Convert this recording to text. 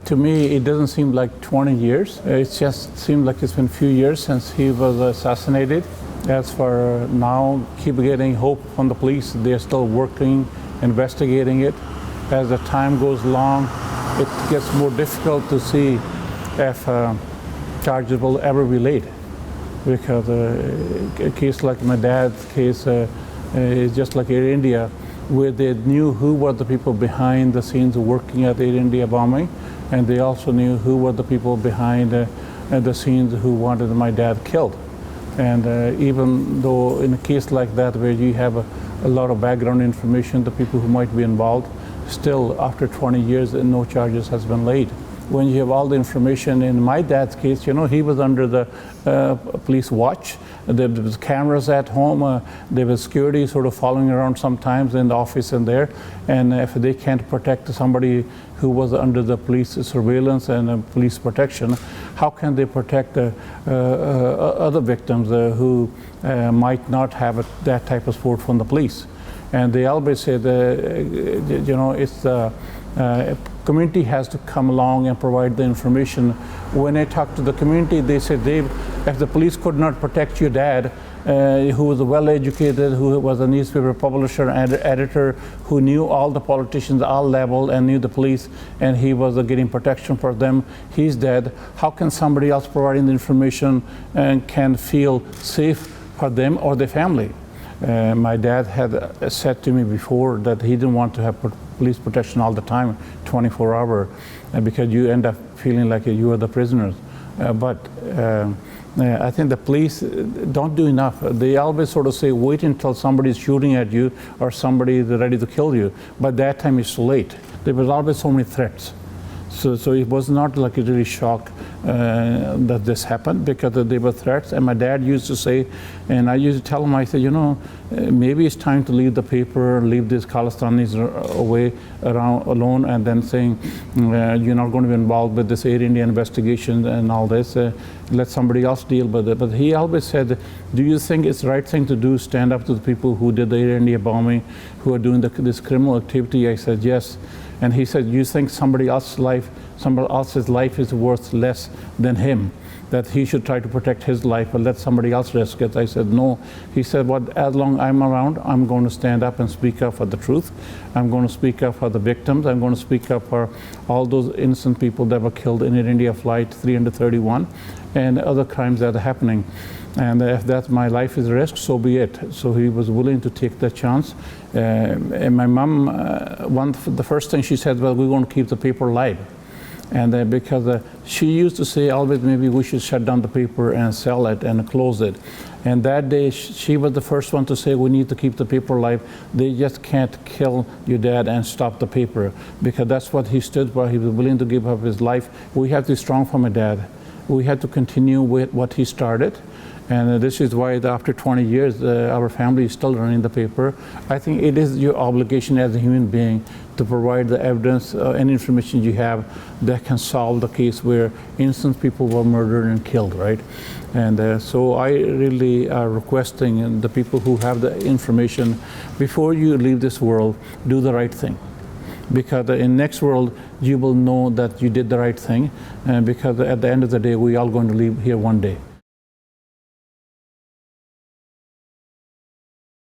To me, it doesn't seem like 20 years. It just seems like it's been a few years since he was assassinated. As for now, keep getting hope from the police. They're still working, investigating it. As the time goes along, it gets more difficult to see if charges will ever be laid. Because a case like my dad's case is just like Air India, where they knew who were the people behind the scenes working at the Air India bombing, and they also knew who were the people behind the scenes who wanted my dad killed. And even though in a case like that where you have a lot of background information, the people who might be involved, still after 20 years no charges has been laid. When you have all the information, in my dad's case, you know, he was under the police watch. There was cameras at home. There was security sort of following around sometimes in the office and there. And if they can't protect somebody who was under the police surveillance and police protection, how can they protect other victims who might not have that type of support from the police? And they always say that, you know, it's community has to come along and provide the information. When I talk to the community, they say, Dave, if the police could not protect your dad, who was well educated, who was a newspaper publisher and editor, who knew all the politicians, all level, and knew the police, and he was getting protection for them, he's dead. How can somebody else providing the information and can feel safe for them or their family? My dad had said to me before that he didn't want to have police protection all the time, 24 hours, because you end up feeling like you are the prisoners. But I think the police don't do enough. They always sort of say, wait until somebody's shooting at you or somebody is ready to kill you. But that time it's too late. There was always so many threats. So it was not like a really shock that this happened, because there were threats. And my dad used to say, and I used to tell him, I said, you know, maybe it's time to leave the paper, leave these Khalistanis away around alone, and then saying, you're not going to be involved with this Air India investigation and all this. Let somebody else deal with it. But he always said, do you think it's the right thing to do, stand up to the people who did the Air India bombing, who are doing this criminal activity? I said, yes. And he said, you think somebody else's life is worth less than him, that he should try to protect his life or let somebody else risk it? I said, no. He said, well, as long as I'm around, I'm going to stand up and speak up for the truth. I'm going to speak up for the victims. I'm going to speak up for all those innocent people that were killed in Air India Flight 331 and other crimes that are happening. And if that my life is at risk, so be it. So he was willing to take that chance. And my mom, the first thing she said, well, we're going to keep the paper alive. And because she used to say always, maybe we should shut down the paper and sell it and close it. And that day, she was the first one to say, we need to keep the paper alive. They just can't kill your dad and stop the paper, because that's what he stood for. He was willing to give up his life. We have to be strong for my dad. We had to continue with what he started. And this is why after 20 years, our family is still running the paper. I think it is your obligation as a human being to provide the evidence and information you have that can solve the case where innocent people were murdered and killed, right? And so I really are requesting the people who have the information, before you leave this world, do the right thing. Because in next world, you will know that you did the right thing, because at the end of the day, we are all going to leave here one day.